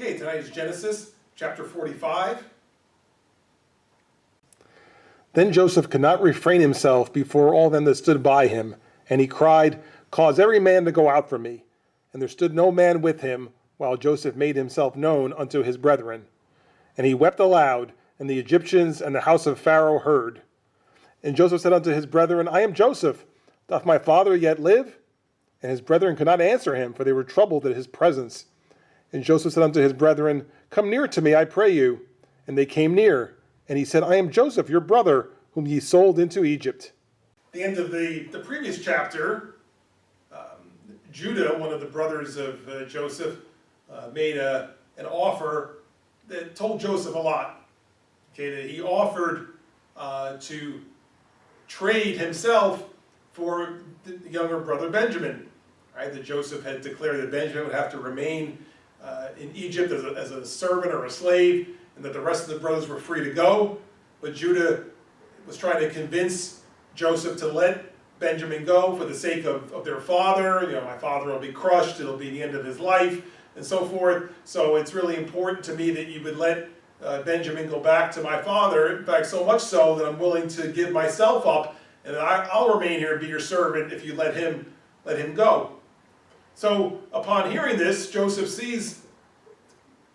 Okay, tonight is Genesis chapter 45. Then Joseph could not refrain himself before all them that stood by him, and he cried, Cause every man to go out from me. And there stood no man with him, while Joseph made himself known unto his brethren. And he wept aloud, and the Egyptians and the house of Pharaoh heard. And Joseph said unto his brethren, I am Joseph. Doth my father yet live? And his brethren could not answer him, for they were troubled at his presence. And Joseph said unto his brethren, Come near to me, I pray you. And they came near. And he said, I am Joseph, your brother, whom ye sold into Egypt. At the end of the previous chapter, Judah, one of the brothers of Joseph, made an offer that told Joseph a lot. Okay, that he offered to trade himself for the younger brother Benjamin. Right, that Joseph had declared that Benjamin would have to remain in Egypt as a servant or a slave, and that the rest of the brothers were free to go. But Judah was trying to convince Joseph to let Benjamin go for the sake of their father. You know, my father will be crushed, it'll be the end of his life, and so forth. So it's really important to me that you would let Benjamin go back to my father. In fact, so much so that I'm willing to give myself up, and I'll remain here and be your servant if you let him go. So upon hearing this, Joseph sees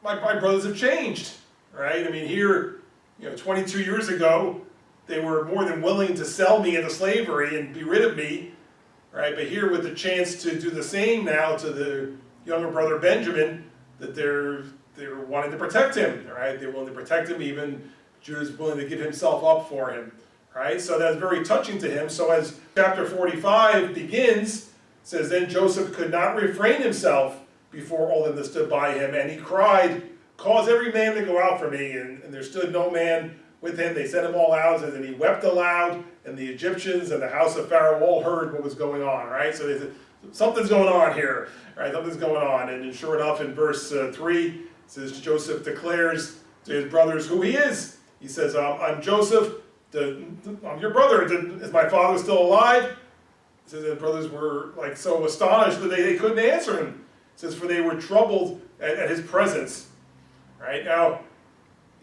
my brothers have changed, right? I mean, here, 22 years ago, they were more than willing to sell me into slavery and be rid of me, right? But here, with the chance to do the same now to the younger brother Benjamin, that they're wanting to protect him, right? They're willing to protect him, even Judah's willing to give himself up for him, right? So that's very touching to him. So as chapter 45 begins, it says, Then Joseph could not refrain himself before all them that stood by him, and he cried, Cause every man to go out from me. And there stood no man with him. They sent him all out, and he wept aloud, and the Egyptians and the house of Pharaoh all heard what was going on, right? So they said, something's going on here, right? Something's going on. And sure enough, in verse 3, it says, Joseph declares to his brothers who he is. He says, I'm Joseph, I'm your brother. Is my father still alive? It says the brothers were like so astonished that they couldn't answer him. It says, for they were troubled at his presence. Right? Now,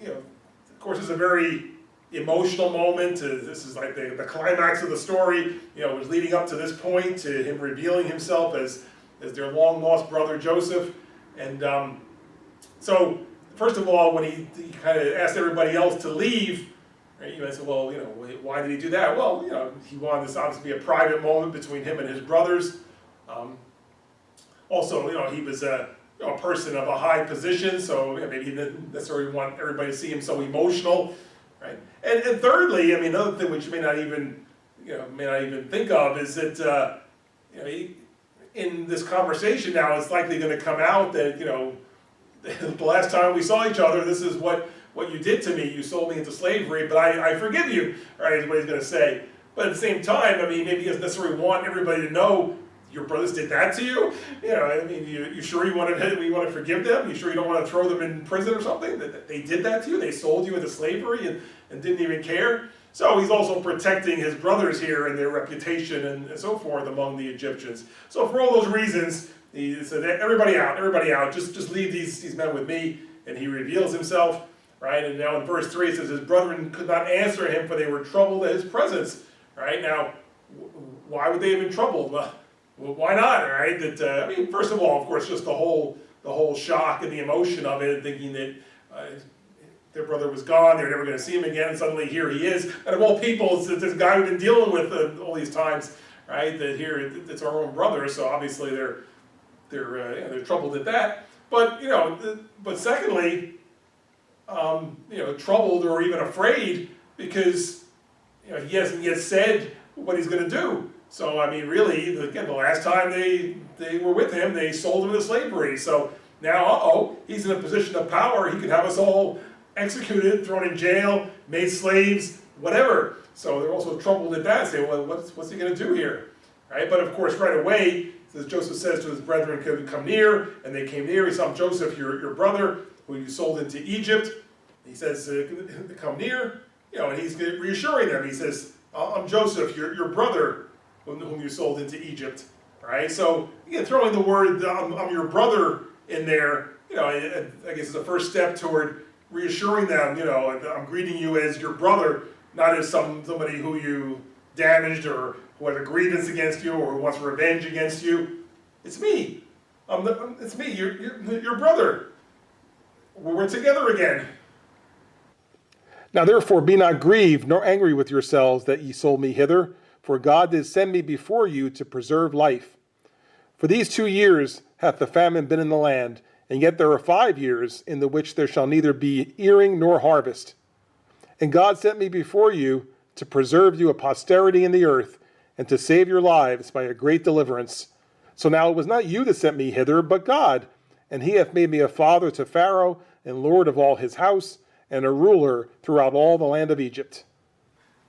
of course, it's a very emotional moment. This is like the climax of the story. It was leading up to this point, to him revealing himself as their long-lost brother Joseph. And so, first of all, when he kind of asked everybody else to leave, right, you might say, well, why did he do that? Well, he wanted this obviously to be a private moment between him and his brothers. Also, he was a person of a high position, so maybe he didn't necessarily want everybody to see him so emotional, right? And thirdly, another thing which you may not even think of is that in this conversation now, it's likely going to come out that the last time we saw each other, this is what you did to me. You sold me into slavery, but I forgive you, right? Is what he's going to say. But at the same time, maybe he doesn't necessarily want everybody to know your brothers did that to you. You sure you want to forgive them? You sure you don't want to throw them in prison or something? That they did that to you? They sold you into slavery and didn't even care? So he's also protecting his brothers here and their reputation and so forth among the Egyptians. So for all those reasons, he said, everybody out, just leave these men with me. And he reveals himself, right? And now in verse 3 it says, his brethren could not answer him, for they were troubled at his presence, right? Now, why would they have been troubled? Well, why not, right? First of all, of course, just the whole shock and the emotion of it, thinking that their brother was gone, they were never going to see him again, and suddenly here he is. And of all people, it's this guy we've been dealing with all these times, right? That here it's our own brother, so obviously they're troubled at that. But but secondly, troubled or even afraid because he hasn't yet said what he's going to do. So, really, again, the last time they were with him, they sold him into slavery. So now, he's in a position of power. He could have us all executed, thrown in jail, made slaves, whatever. So they're also troubled at that, saying, well, what's he going to do here? Right? But of course, right away, as Joseph says to his brethren, come near, and they came near. He saw Joseph, your brother, who you sold into Egypt. He says, come near, and he's reassuring them. He says, I'm Joseph, your brother, whom you sold into Egypt, right? So, again, throwing the word, I'm your brother in there, I guess it's the first step toward reassuring them, I'm greeting you as your brother, not as somebody who you damaged or who has a grievance against you or who wants revenge against you. It's me. It's me, your brother. We're together again. Now therefore be not grieved nor angry with yourselves that ye sold me hither, for God did send me before you to preserve life. For these 2 years hath the famine been in the land, and yet there are 5 years in the which there shall neither be earing nor harvest. And God sent me before you to preserve you a posterity in the earth, and to save your lives by a great deliverance. So now it was not you that sent me hither, but God, and he hath made me a father to Pharaoh, and lord of all his house, and a ruler throughout all the land of Egypt.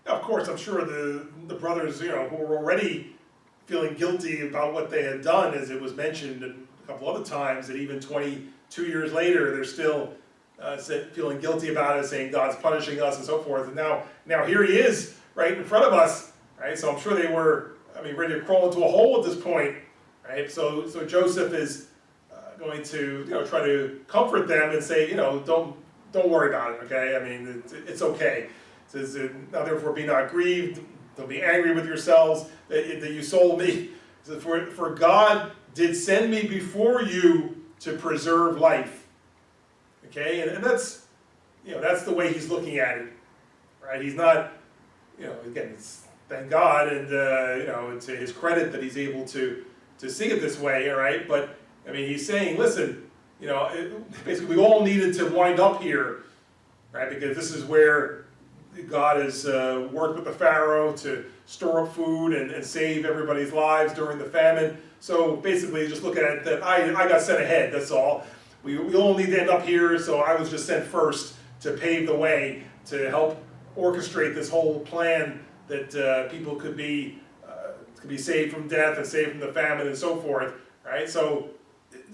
Now, of course, I'm sure the brothers, who were already feeling guilty about what they had done, as it was mentioned a couple other times, that even 22 years later, they're still feeling guilty about it, saying God's punishing us and so forth. And now here he is, right in front of us, right? So I'm sure they were, ready to crawl into a hole at this point, right? So Joseph is going to, try to comfort them and say, don't worry about it, okay? It's okay. It says, now therefore be not grieved, don't be angry with yourselves that you sold me. It says, for God did send me before you to preserve life. Okay, and that's, that's the way he's looking at it, right? He's not, again, thank God, and, to his credit that he's able to see it this way, all right? But, he's saying, listen, basically we all needed to wind up here, right? Because this is where God has worked with the Pharaoh to store up food and save everybody's lives during the famine. So basically just look at it that I got sent ahead, that's all. We all need to end up here, so I was just sent first to pave the way, to help orchestrate this whole plan that people could be saved from death and saved from the famine and so forth, right? So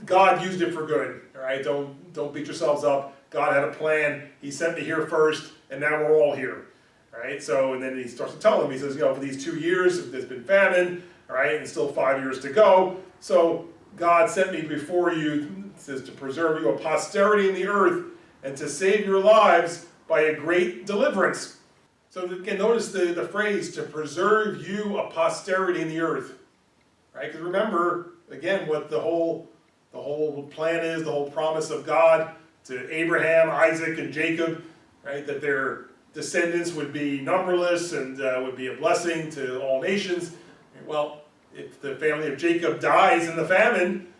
God used it for good, all right? Don't beat yourselves up. God had a plan. He sent me here first, and now we're all here, right? So, and then he starts to tell them, he says, for these 2 years, there's been famine, all right, and still 5 years to go. So God sent me before you, it says, to preserve you a posterity in the earth and to save your lives by a great deliverance. So again, notice the phrase, to preserve you a posterity in the earth, right? Because remember, again, what the whole plan is, the whole promise of God to Abraham, Isaac, and Jacob, right? That their descendants would be numberless and would be a blessing to all nations. Well, if the family of Jacob dies in the famine,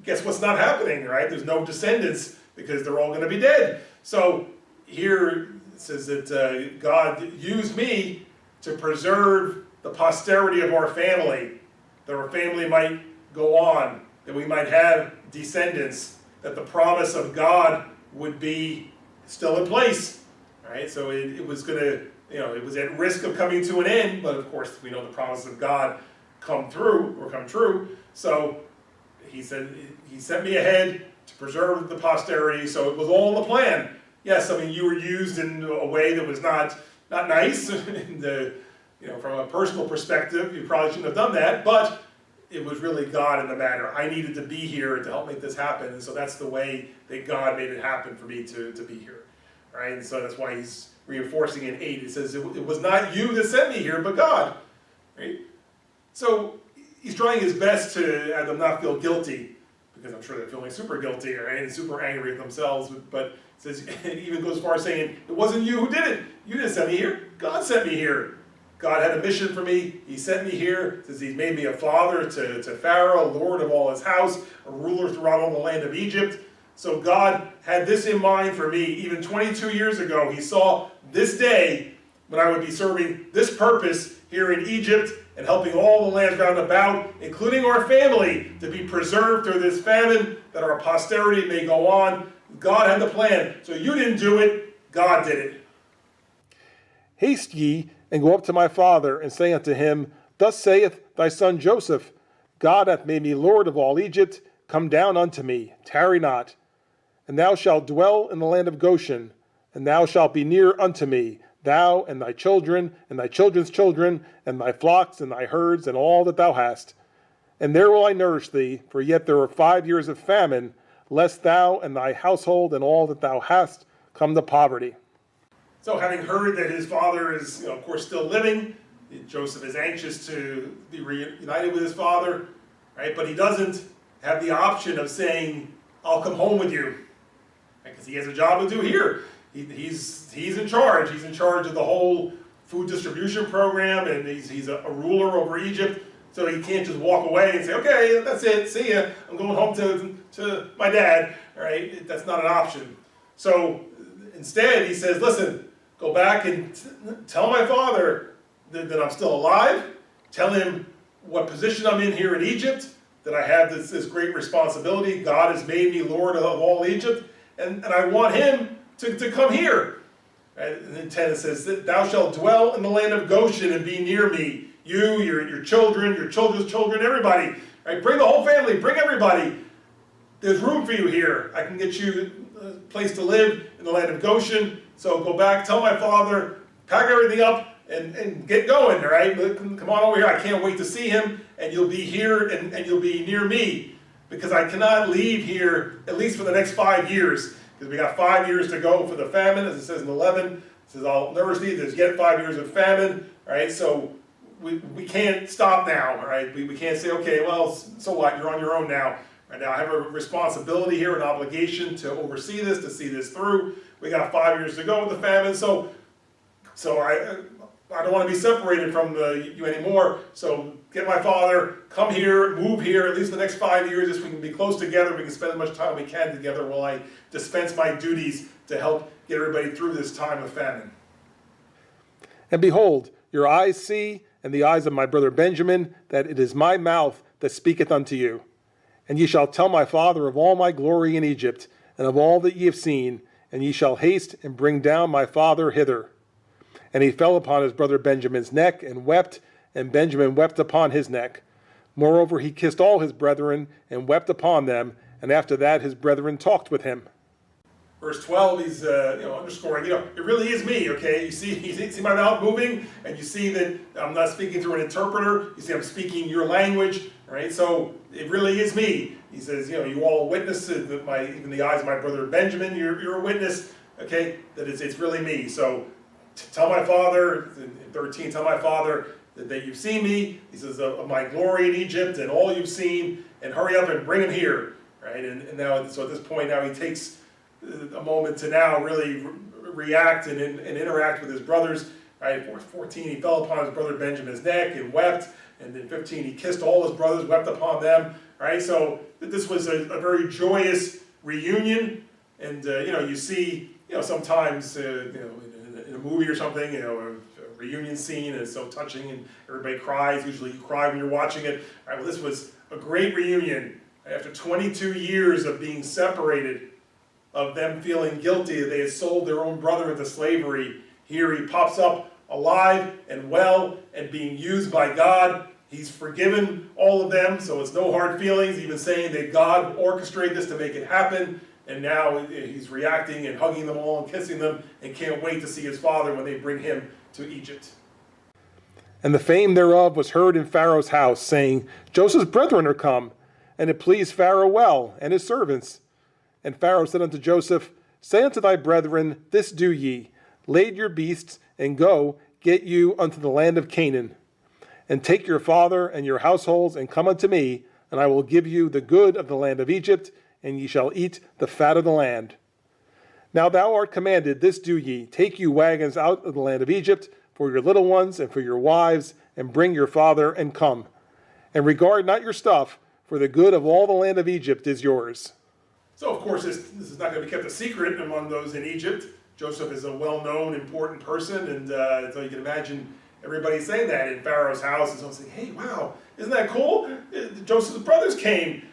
guess what's not happening, right? There's no descendants because they're all going to be dead. So here it says that God used me to preserve the posterity of our family, that our family might go on, that we might have descendants, that the promise of God would be still in place, right? So it was going to, it was at risk of coming to an end, but of course we know the promises of God come true. So he said, he sent me ahead to preserve the posterity, so it was all in the plan. Yes, you were used in a way that was not nice, and, from a personal perspective, you probably shouldn't have done that, but it was really God in the matter. I needed to be here to help make this happen, and so that's the way that God made it happen for me to be here, right? And so that's why he's reinforcing in 8. He says, it was not you that sent me here, but God, right? So he's trying his best to have them not feel guilty, because I'm sure they're feeling super guilty, right, and super angry at themselves, but it says, it even goes as far as saying, it wasn't you who did it. You didn't send me here. God sent me here. God had a mission for me. He sent me here. It says he's made me a father to Pharaoh, lord of all his house, a ruler throughout all the land of Egypt. So God had this in mind for me even 22 years ago. He saw this day when I would be serving this purpose here in Egypt and helping all the lands round about, including our family, to be preserved through this famine, that our posterity may go on. God had the plan. So you didn't do it. God did it. Haste ye, and go up to my father, and say unto him, Thus saith thy son Joseph, God hath made me lord of all Egypt. Come down unto me, tarry not. And thou shalt dwell in the land of Goshen, and thou shalt be near unto me, thou and thy children, and thy children's children, and thy flocks, and thy herds, and all that thou hast. And there will I nourish thee, for yet there are 5 years of famine, lest thou and thy household and all that thou hast come to poverty. So having heard that his father is, of course, still living, Joseph is anxious to be reunited with his father, right? But he doesn't have the option of saying, I'll come home with you, because he has a job to do here. He's in charge. He's in charge of the whole food distribution program, and he's a ruler over Egypt. So he can't just walk away and say, okay, that's it, see ya, I'm going home to my dad, all right? That's not an option. So instead, he says, listen, go back and tell my father that I'm still alive. Tell him what position I'm in here in Egypt, that I have this great responsibility. God has made me Lord of all Egypt, and I want him to come here. And in 10 it says, thou shalt dwell in the land of Goshen and be near me. You, your children, your children's children, everybody. Right? Bring the whole family, bring everybody. There's room for you here. I can get you a place to live in the land of Goshen. So go back, tell my father, pack everything up, and get going, all right? Come on over here. I can't wait to see him, and you'll be here, and you'll be near me, because I cannot leave here, at least for the next 5 years, because we got 5 years to go for the famine, as it says in 11. It says, I'll nourish thee. There's yet 5 years of famine, all right? So we can't stop now, all right? We can't say, okay, well, so what? You're on your own now. Right now, I have a responsibility here, an obligation to oversee this, to see this through. We got 5 years to go with the famine, so I don't want to be separated from you anymore. So get my father, come here, move here, at least the next 5 years, just so we can be close together. We can spend as much time we can together while I dispense my duties to help get everybody through this time of famine. And behold, your eyes see, and the eyes of my brother Benjamin, that it is my mouth that speaketh unto you. And ye shall tell my father of all my glory in Egypt, and of all that ye have seen, and ye shall haste and bring down my father hither. And he fell upon his brother Benjamin's neck, and wept, and Benjamin wept upon his neck. Moreover, he kissed all his brethren, and wept upon them, and after that his brethren talked with him. Verse 12, he's underscoring, it really is me, okay? You see my mouth moving, and you see that I'm not speaking through an interpreter. You see I'm speaking your language, right? So it really is me. He says, you all witness even the eyes of my brother Benjamin, you're a witness, okay, that it's really me. So tell my father, in 13, tell my father that you've seen me. He says, of my glory in Egypt and all you've seen, and hurry up and bring him here, right? And now, so at this point now he takes a moment to now really react and interact with his brothers. Right? 14, he fell upon his brother Benjamin's neck and wept. And then 15, he kissed all his brothers, wept upon them. Right? So this was a very joyous reunion. And you see, sometimes in a movie or something, a reunion scene is so touching and everybody cries. Usually you cry when you're watching it. All right, well, this was a great reunion. After 22 years of being separated, of them feeling guilty that they had sold their own brother into slavery, here he pops up alive and well and being used by God. He's forgiven all of them, so it's no hard feelings, even saying that God orchestrated this to make it happen. And now he's reacting and hugging them all and kissing them and can't wait to see his father when they bring him to Egypt. And the fame thereof was heard in Pharaoh's house, saying, Joseph's brethren are come. And it pleased Pharaoh well, and his servants. And Pharaoh said unto Joseph, Say unto thy brethren, this do ye, lade your beasts, and go, get you unto the land of Canaan. And take your father and your households, and come unto me, and I will give you the good of the land of Egypt, and ye shall eat the fat of the land. Now thou art commanded, this do ye, take you wagons out of the land of Egypt, for your little ones, and for your wives, and bring your father, and come. And regard not your stuff, for the good of all the land of Egypt is yours. So, of course, this is not going to be kept a secret among those in Egypt. Joseph is a well-known, important person, and so you can imagine everybody saying that in Pharaoh's house. And someone saying, hey, wow, isn't that cool? Joseph's brothers came.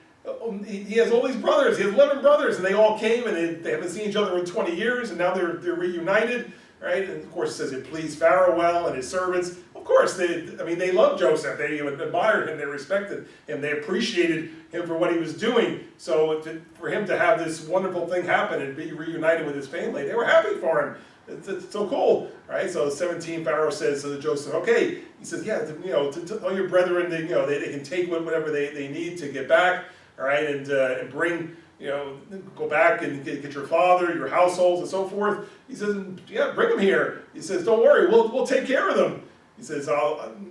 He has all these brothers. He has 11 brothers, and they all came, and they haven't seen each other in 20 years, and now they're reunited, right? And, of course, it says it pleased Pharaoh well and his servants. Of course, they loved Joseph. They admired him. They respected him. They appreciated him for what he was doing. So for him to have this wonderful thing happen and be reunited with his family, they were happy for him. It's so cool, right? So 17, Pharaoh says to Joseph, okay, he says, yeah, to tell your brethren that they can take whatever they need to get back, all right, and bring go back and get your father, your households, and so forth. He says, yeah, bring them here. He says, don't worry, we'll take care of them. He says,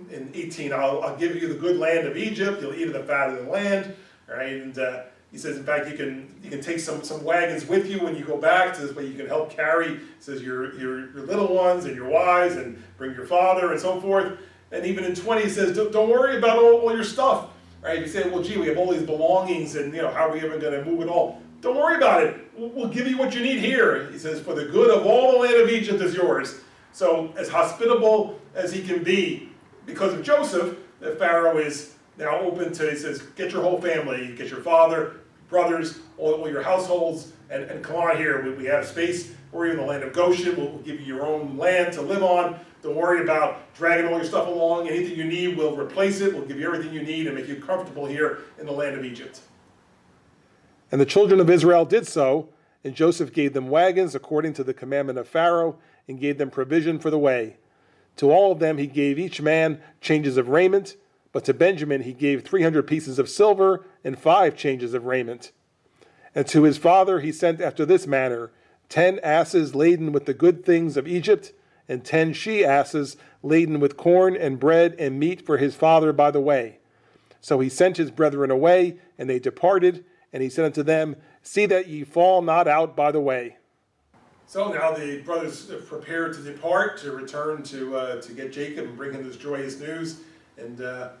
in 18, I'll give you the good land of Egypt. You'll eat of the fat of the land, right? And he says, in fact, you can take some wagons with you when you go back. So this way you can help carry. He says your little ones and your wives, and bring your father and so forth. And even in 20, he says, don't worry about all your stuff. Right? You say, well, gee, we have all these belongings, and how are we ever going to move it all? Don't worry about it. We'll give you what you need here. He says, for the good of all the land of Egypt is yours. So as hospitable as he can be, because of Joseph, the Pharaoh is now open to, he says, get your whole family, get your father, brothers, all your households, and come on here. We have space for you in the land of Goshen. We'll give you your own land to live on. Don't worry about dragging all your stuff along. Anything you need, we'll replace it. We'll give you everything you need and make you comfortable here in the land of Egypt. And the children of Israel did so, and Joseph gave them wagons according to the commandment of Pharaoh, and gave them provision for the way. To all of them he gave each man changes of raiment, but to Benjamin he gave 300 pieces of silver and 5 changes of raiment. And to his father he sent after this manner, 10 asses laden with the good things of Egypt, and 10 she-asses laden with corn and bread and meat for his father by the way. So he sent his brethren away, and they departed, and he said unto them, see that ye fall not out by the way. So now the brothers prepared to depart, to return to get Jacob and bring him this joyous news. And it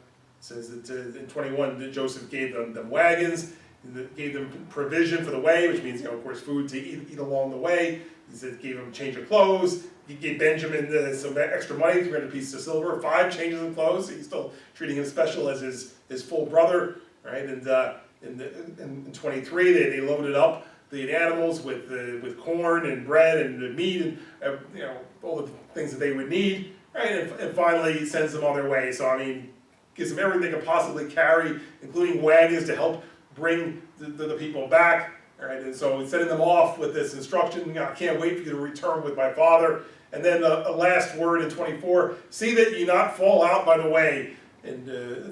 says that in 21, that Joseph gave them wagons, and gave them provision for the way, which means, of course, food to eat along the way. He said, gave him a change of clothes. He gave Benjamin some extra money, 300 pieces of silver, 5 changes of clothes. So he's still treating him special as his full brother, right? And in 23, they loaded up the animals with corn and bread and meat and all the things that they would need, right? And finally, he sends them on their way. So gives them everything they can possibly carry, including wagons to help bring the people back. All right, and so he's sending them off with this instruction, I can't wait for you to return with my father. And then the last word in 24, see that you not fall out by the way. And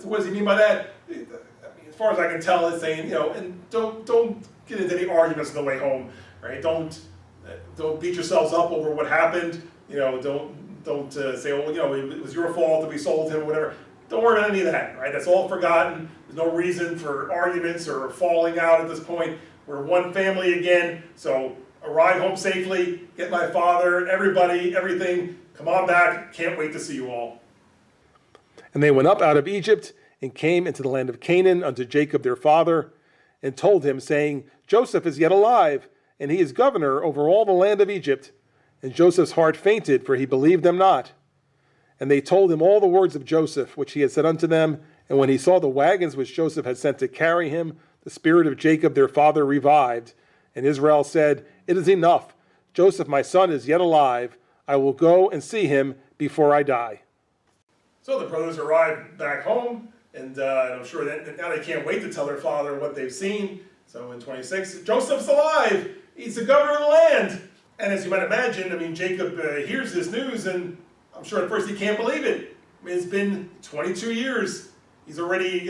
what does he mean by that? As far as I can tell, it's saying, and don't get into any arguments on the way home, right? Don't beat yourselves up over what happened. Don't say, oh, it was your fault that we sold him or whatever. Don't worry about any of that, right? That's all forgotten. There's no reason for arguments or falling out at this point. We're one family again, so arrive home safely, get my father, everybody, everything. Come on back, can't wait to see you all. And they went up out of Egypt, and came into the land of Canaan unto Jacob their father, and told him, saying, Joseph is yet alive, and he is governor over all the land of Egypt. And Joseph's heart fainted, for he believed them not. And they told him all the words of Joseph, which he had said unto them. And when he saw the wagons which Joseph had sent to carry him, the spirit of Jacob their father revived. And Israel said, it is enough. Joseph my son is yet alive. I will go and see him before I die. So the brothers arrived back home, and I'm sure that now they can't wait to tell their father what they've seen. So in 26, Joseph's alive. He's the governor of the land. And as you might imagine, Jacob hears this news, and I'm sure at first he can't believe it. It's been 22 years. He's already,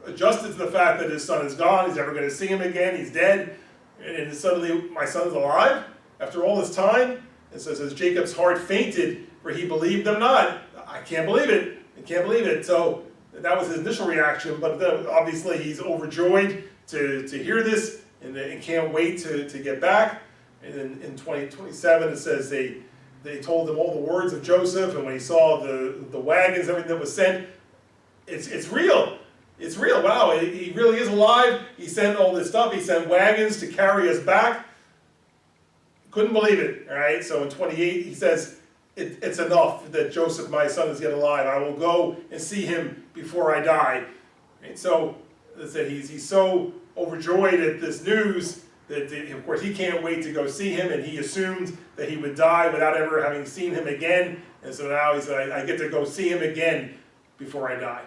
adjusted to the fact that his son is gone. He's never going to see him again. He's dead. And suddenly, my son's alive after all this time. And so it says, Jacob's heart fainted, for he believed them not. I can't believe it. I can't believe it. So that was his initial reaction. But obviously, he's overjoyed to hear this and can't wait to get back. And then in 27, it says they told him all the words of Joseph. And when he saw the wagons, everything that was sent, it's real. It's real. Wow, he really is alive. He sent all this stuff. He sent wagons to carry us back. Couldn't believe it. All right. So in 28, he says, it's enough that Joseph, my son, is yet alive. I will go and see him before I die. And so as I said, he's so overjoyed at this news that, of course, he can't wait to go see him. And he assumed that he would die without ever having seen him again. And so now he said, I get to go see him again before I die.